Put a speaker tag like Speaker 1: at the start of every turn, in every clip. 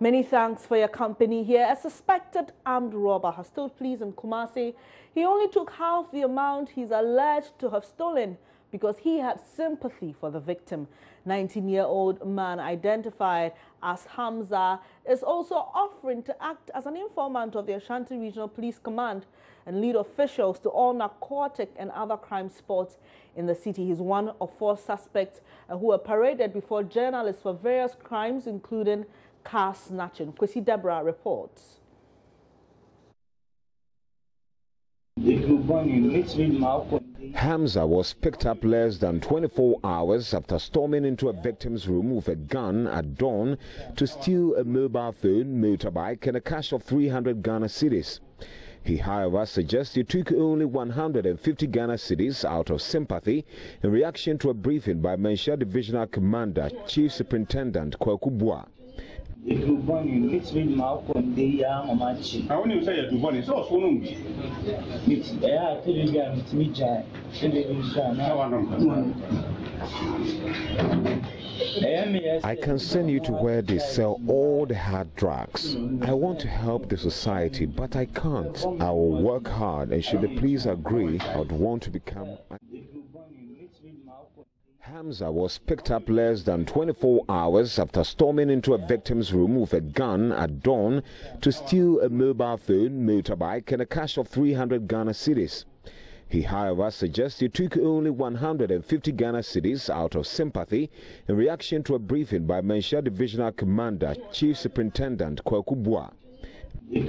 Speaker 1: Many thanks for your company here. A suspected armed robber has told police in Kumasi he only took half the amount he's alleged to have stolen because he had sympathy for the victim. 19-year-old man identified as Hamza is also offering to act as an informant of the Ashanti Regional Police Command and lead officials to all narcotic and other crime spots in the city. He's one of 4 suspects who were paraded before journalists for various crimes, including car snatching. Kwesi Deborah reports.
Speaker 2: Hamza was picked up less than 24 hours after storming into a victim's room with a gun at dawn to steal a mobile phone, motorbike and a cash of 300 Ghana cedis. He, however, suggests he took only 150 Ghana cedis out of sympathy in reaction to a briefing by Mensia Divisional Commander Chief Superintendent Kwaku Bua. I can send you to where they sell all the hard drugs. I want to help the society, but I can't. I will work hard, and should the police agree, I would want to become... Hamza was picked up less than 24 hours after storming into a victim's room with a gun at dawn to steal a mobile phone, motorbike and a cash of 300 Ghana cedis. He, however, suggests he took only 150 Ghana cedis out of sympathy in reaction to a briefing by Mensia Divisional Commander Chief Superintendent Kwaku Bua. I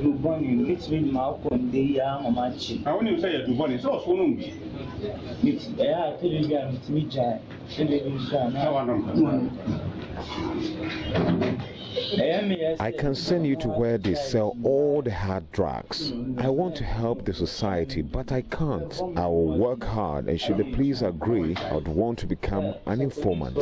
Speaker 2: can send you to where they sell all the hard drugs. I want to help the society, but I can't. I will work hard, and should the police agree, I would want to become an informant.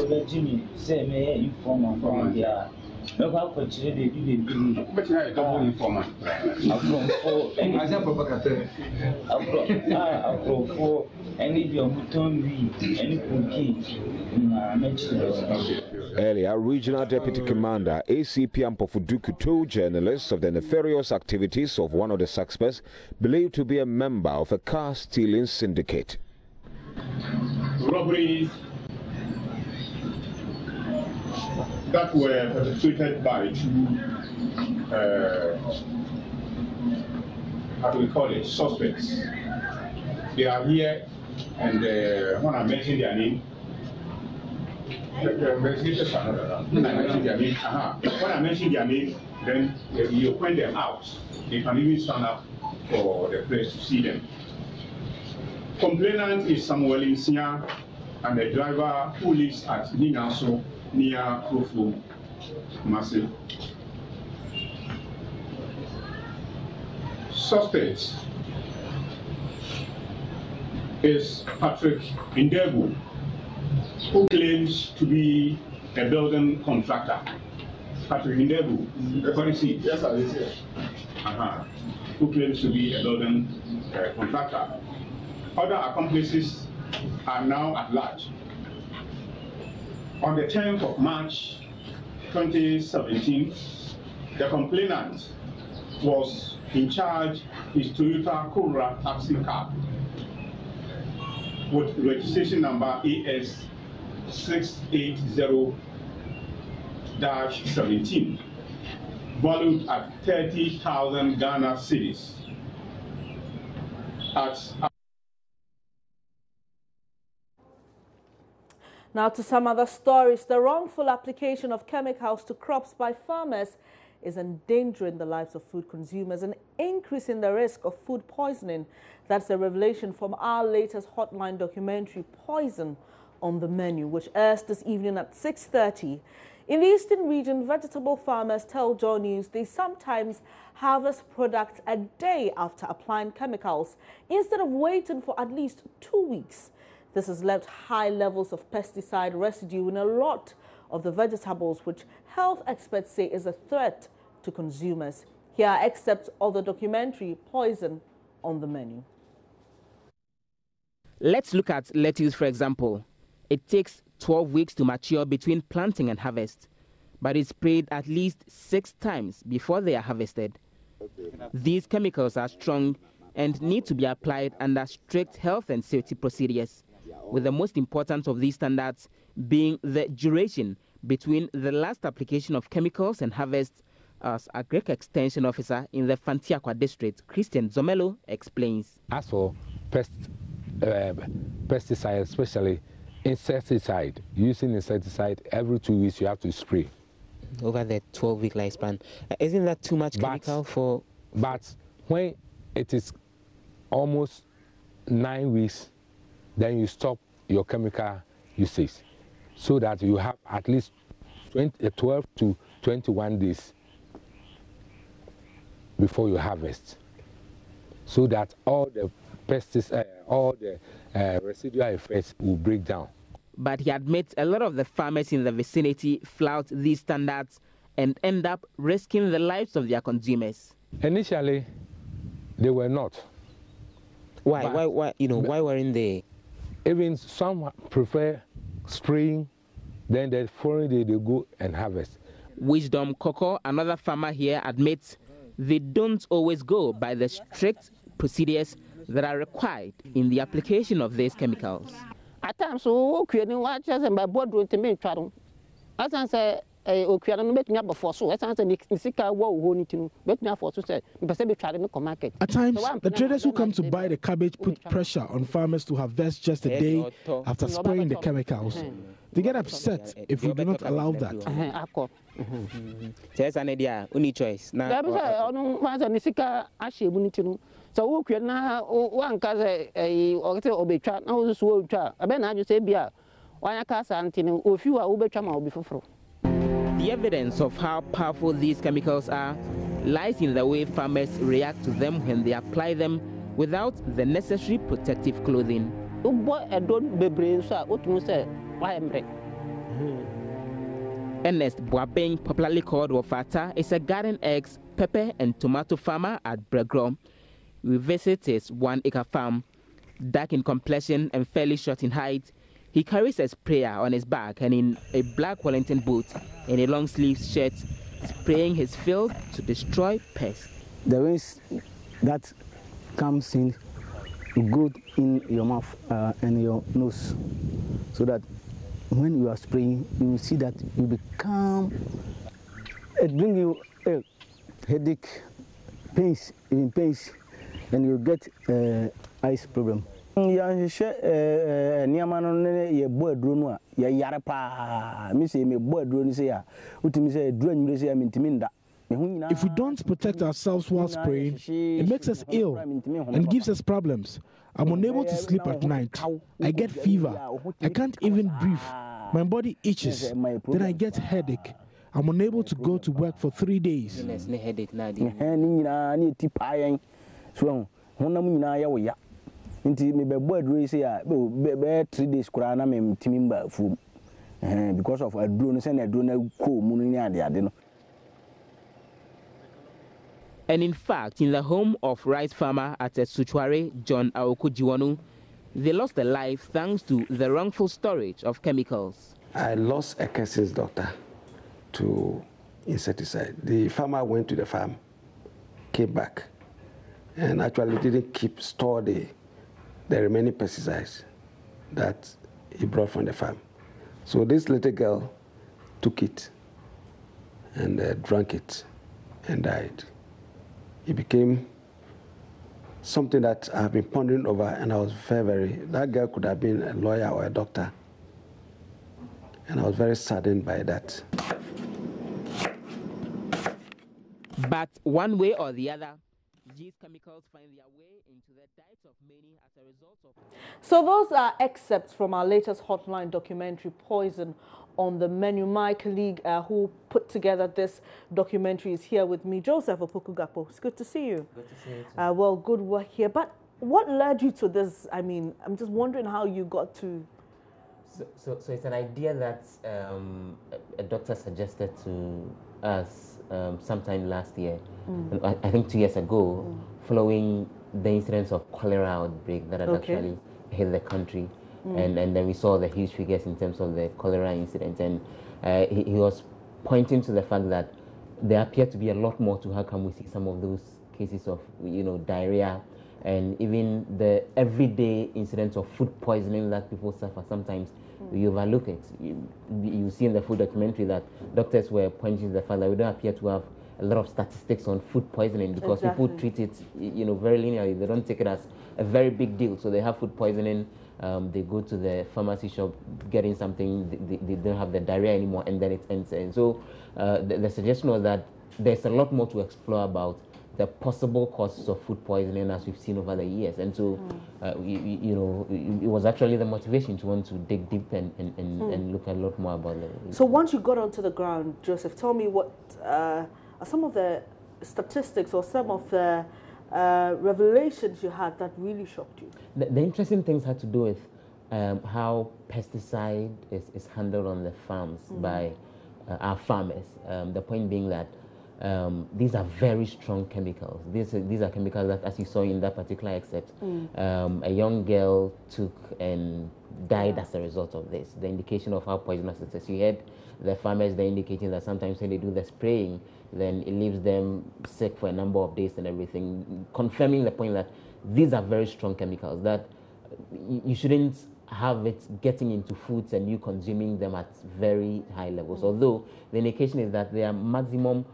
Speaker 2: Earlier, Regional Deputy Commander ACP Ampofuduku told journalists of the nefarious activities of one of the suspects believed to be a member of a car stealing syndicate.
Speaker 3: Robberies that were perpetrated by 2 how do we call it, suspects. They are here, and when I mention their name, when I mention their name, then you point them out. They can even stand up for the press to see them. Complainant is Samuel Insia, and the driver who lives at Ningaso near Krofo, Kumasi. Suspect is Patrick Indebu, who claims to be a building contractor. Patrick Indebu, yes, I is here. Who claims to be a building contractor. Other accomplices are now at large. On the 10th of March 2017, the complainant was in charge his Toyota Corolla taxi car with registration number AS 680-17, valued at 30,000 Ghana cedis.
Speaker 1: Now to some other stories. The wrongful application of chemicals to crops by farmers is endangering the lives of food consumers and increasing the risk of food poisoning. That's a revelation from our latest hotline documentary, Poison on the Menu, which airs this evening at 6:30. In the Eastern region, vegetable farmers tell Joy News they sometimes harvest products a day after applying chemicals instead of waiting for at least 2 weeks. This has left high levels of pesticide residue in a lot of the vegetables, which health experts say is a threat to consumers. Here are excerpts of the documentary Poison on the Menu.
Speaker 4: Let's look at lettuce, for example. It takes 12 weeks to mature between planting and harvest. but it's sprayed at least 6 times before they are harvested. These chemicals are strong and need to be applied under strict health and safety procedures, with the most important of these standards being the duration between the last application of chemicals and harvest, as Agric Extension Officer in the Fantiakwa district, Christian Zomelo, explains.
Speaker 5: As for pesticide, especially insecticide, using insecticide every 2 weeks you have to spray.
Speaker 4: Over the 12-week lifespan. Isn't that too much chemical for...
Speaker 5: But when it is almost 9 weeks, then you stop your chemical usage, so that you have at least 12 to 21 days before you harvest, so that all the pesticides, all the residual effects will break down.
Speaker 4: But he admits a lot of the farmers in the vicinity flout these standards and end up risking the lives of their consumers.
Speaker 5: Initially, they were not.
Speaker 4: Why? Why weren't they?
Speaker 5: Even some prefer spraying, then the following day they go and harvest.
Speaker 4: Wisdom Koko, another farmer here, admits they don't always go by the strict procedures that are required in the application of these chemicals.
Speaker 6: At times, my board room to me, as I say, before so as I say,
Speaker 7: at times, the traders who come to buy the cabbage put pressure on farmers to harvest just a day after spraying the chemicals. They get upset if we do not allow that.
Speaker 4: There's an idea, only choice.
Speaker 6: So we now one cause or obetrat now was so I bet I just say beer. Why I cast antin if you are obetram before.
Speaker 4: The evidence of how powerful these chemicals are lies in the way farmers react to them when they apply them without the necessary protective clothing. Ernest Boabeng, popularly called Wafata, is a garden eggs, pepper and tomato farmer at Bregrom. We visit his 1-acre farm. Dark in complexion and fairly short in height, he carries a sprayer on his back and in a black Wellington boot and a long-sleeved shirt, spraying his field to destroy pests.
Speaker 8: The waste that comes in good in your mouth and your nose, so that when you are spraying, you will see that you become, it brings you headache, pains, even pains, and you get eyes problem. You if
Speaker 7: we don't protect ourselves while spraying, it makes us ill and gives us problems. I'm unable to sleep at night. I get fever. I can't even breathe. My body itches. Then I get headache. I'm unable to go to work for 3 days.
Speaker 8: Inti me be board race ya be 3 days kura na me timimba fu because of adro say na adro na ko mu ni ade no.
Speaker 4: And in fact, in the home of rice farmer at Suchware, John Aokujiwanu, they lost a life thanks to the wrongful storage of chemicals.
Speaker 9: I lost a cousin's daughter to insecticide. The farmer went to the farm, came back, and actually didn't store the remaining pesticides that he brought from the farm. So this little girl took it and drank it and died. It became something that I've been pondering over, and I was that girl could have been a lawyer or a doctor. And I was very saddened by that.
Speaker 4: But one way or the other, these chemicals find their way into the diets of many as a result of...
Speaker 1: So those are excerpts from our latest Hotline documentary, Poison on the Menu. My colleague who put together this documentary is here with me, Joseph Opokugapo. It's good to see you.
Speaker 10: Good to see you too.
Speaker 1: Well, good work here. But what led you to this? I mean, I'm just wondering how you got to...
Speaker 10: So it's an idea that a doctor suggested to us sometime last year. I think 2 years ago, following the incidents of cholera outbreak that had actually hit the country. And then we saw the huge figures in terms of the cholera incidents. And he was pointing to the fact that there appear to be a lot more to how come we see some of those cases of, diarrhea, and even the everyday incidents of food poisoning that people suffer. Sometimes we overlook it. You see in the food documentary that doctors were pointing to the fact that we don't appear to have a lot of statistics on food poisoning because people treat it, very linearly. They don't take it as a very big deal. So they have food poisoning. They go to the pharmacy shop getting something. They don't have the diarrhea anymore, and then it ends. And so the suggestion was that there's a lot more to explore about the possible causes of food poisoning as we've seen over the years. And so, it was actually the motivation to want to dig deep and look a lot more about it.
Speaker 1: So once you got onto the ground, Joseph, tell me what are some of the statistics or some of the revelations you had that really shocked you?
Speaker 10: The interesting things had to do with how pesticide is handled on the farms by our farmers. The point being that these are very strong chemicals. These are chemicals that, as you saw in that particular excerpt, a young girl took and died as a result of this. The indication of how poisonous it is. You heard the farmers, they're indicating that sometimes when they do the spraying, then it leaves them sick for a number of days and everything, confirming the point that these are very strong chemicals, that you shouldn't have it getting into foods and you consuming them at very high levels. Although the indication is that there are maximum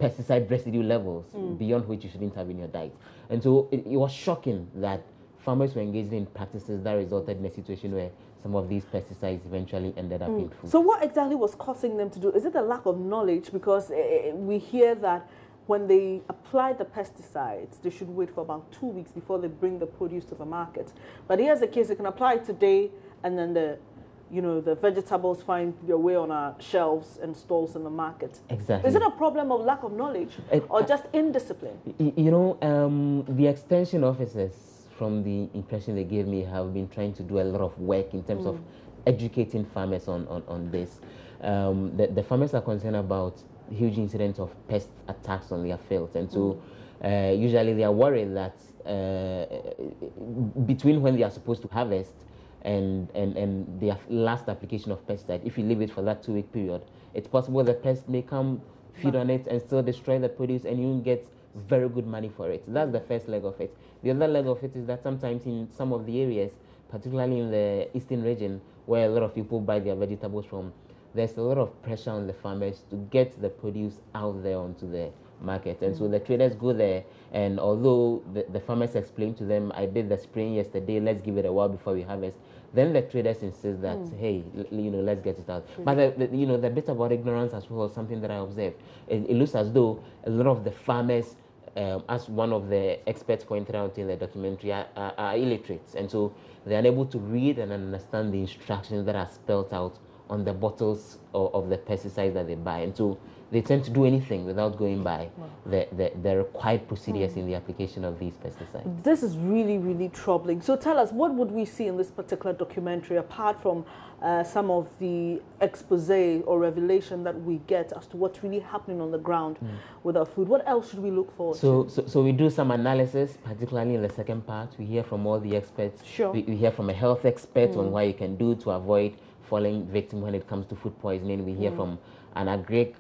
Speaker 10: pesticide residue levels beyond which you shouldn't have in your diet. And so it was shocking that farmers were engaged in practices that resulted in a situation where some of these pesticides eventually ended up in food.
Speaker 1: So what exactly was causing them to do? Is it a lack of knowledge? Because we hear that when they apply the pesticides, they should wait for about 2 weeks before they bring the produce to the market. But here's the case: they can apply it today, and then the vegetables find their way on our shelves and stalls in the market.
Speaker 10: Exactly.
Speaker 1: Is it a problem of lack of knowledge or just indiscipline?
Speaker 10: The extension officers, from the impression they gave me, have been trying to do a lot of work in terms of educating farmers on this. The farmers are concerned about huge incidents of pest attacks on their fields, and so usually they are worried that between when they are supposed to harvest and their last application of pesticide, if you leave it for that 2-week period, it's possible the pest may come, feed on it, and still destroy the produce, and you won't get very good money for it. That's the first leg of it. The other leg of it is that sometimes in some of the areas, particularly in the eastern region, where a lot of people buy their vegetables from, there's a lot of pressure on the farmers to get the produce out there onto the market. And so the traders go there, and although the farmers explain to them, I did the spraying yesterday, let's give it a while before we harvest, then the traders insist that, hey, let's get it out. But the bit about ignorance as well is something that I observed. It looks as though a lot of the farmers, as one of the experts pointed out in the documentary, are illiterate, and so they're unable to read and understand the instructions that are spelled out on the bottles of the pesticides that they buy. And so they tend to do anything without going by the required procedures in the application of these pesticides.
Speaker 1: This is really, really troubling. So tell us, what would we see in this particular documentary, apart from some of the expose or revelation that we get as to what's really happening on the ground with our food? What else should we look forward to?
Speaker 10: So we do some analysis, particularly in the second part. We hear from all the experts.
Speaker 1: Sure.
Speaker 10: We hear from a health expert on what you can do to avoid falling victim when it comes to food poisoning. We hear from an agric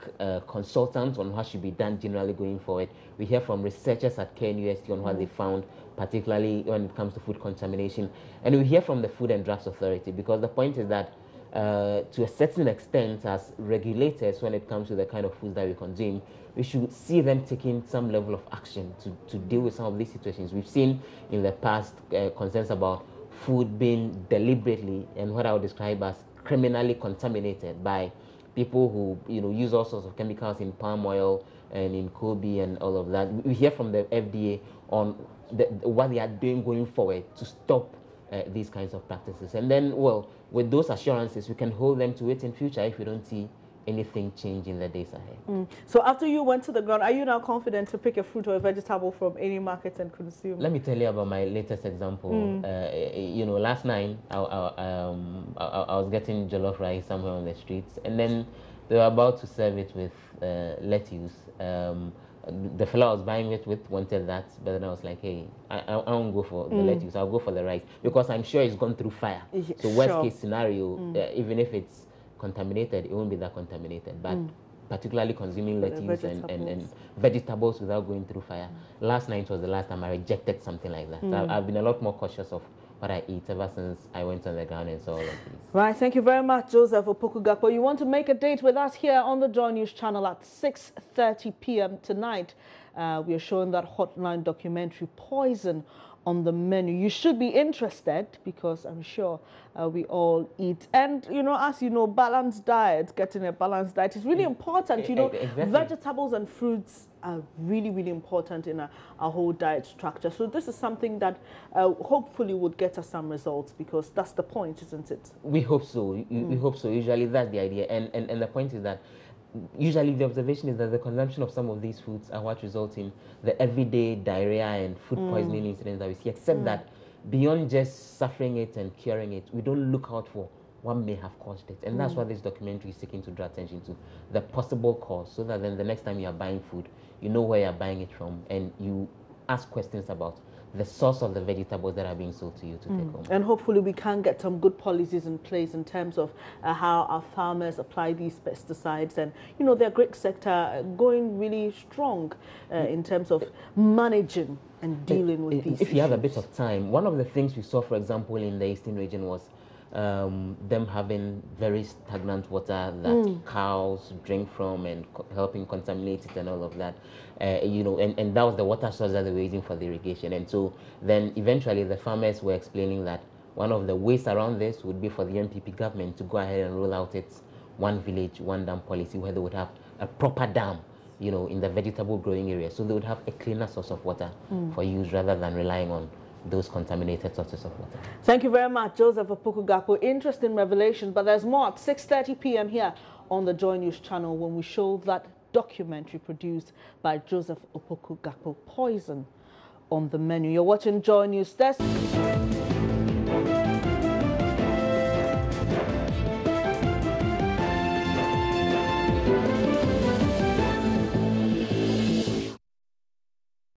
Speaker 10: consultant on what should be done generally going forward. We hear from researchers at KNUST on what they found, particularly when it comes to food contamination. And we hear from the Food and Drugs Authority, because the point is that to a certain extent, as regulators, when it comes to the kind of foods that we consume, we should see them taking some level of action to deal with some of these situations. We've seen in the past concerns about food being deliberately and what I would describe as criminally contaminated by people who use all sorts of chemicals in palm oil and in Kobe and all of that. We hear from the FDA on what they are doing going forward to stop these kinds of practices. And then, well, with those assurances, we can hold them to it in future if we don't see anything change in the days ahead.
Speaker 1: So after you went to the ground, are you now confident to pick a fruit or a vegetable from any market and consume?
Speaker 10: Let me tell you about my latest example. Last night I was getting jollof rice somewhere on the streets, and then they were about to serve it with lettuce. The fellow I was buying it with wanted that, but then I was like, hey, I won't go for the lettuce, I'll go for the rice, because I'm sure it's gone through fire. So worst case scenario, even if it's contaminated, it won't be that contaminated. But particularly consuming lettuce and vegetables without going through fire. Last night was the last time I rejected something like that. So I've been a lot more cautious of what I eat ever since I went on the ground and saw all of these.
Speaker 1: Right, thank you very much, Joseph Opoku-Gakpo. You want to make a date with us here on the Joy News channel at 6:30 p.m. tonight. We are showing that Hotline documentary, Poison, on the menu. You should be interested because I'm sure we all eat. And, you know, as you know, balanced diet, getting a balanced diet is really important. You know, exactly. Vegetables and fruits are really, really important in our whole diet structure. So this is something that hopefully would get us some results, because that's the point, isn't it?
Speaker 10: We hope so. We hope so. Usually that's the idea. And the point is that usually the observation is that the consumption of some of these foods are what results in the everyday diarrhea and food poisoning incidents that we see, except that beyond just suffering it and curing it, we don't look out for what may have caused it. And that's what this documentary is seeking to draw attention to, the possible cause, so that then the next time you are buying food, you know where you're buying it from, and you ask questions about the source of the vegetables that are being sold to you to take home.
Speaker 1: And hopefully we can get some good policies in place in terms of how our farmers apply these pesticides. And, you know, the agric sector going really strong in terms of managing and dealing with these
Speaker 10: If you have a bit of time, one of the things we saw, for example, in the eastern region was them having very stagnant water that cows drink from and helping contaminate it and all of that. You know, and that was the water source that they were using for the irrigation. And so then eventually the farmers were explaining that one of the ways around this would be for the MPP government to go ahead and roll out its one village, one dam policy, where they would have a proper dam, you know, in the vegetable growing area. So they would have a cleaner source of water for use rather than relying on those contaminated sources of water.
Speaker 1: Thank you very much, Joseph Opoku-Gakpo. Interesting revelation, but there's more at 6:30 p.m. here on the Joy News channel when we show that documentary produced by Joseph Opoku-Gakpo, Poison, on the menu. You're watching Joy News.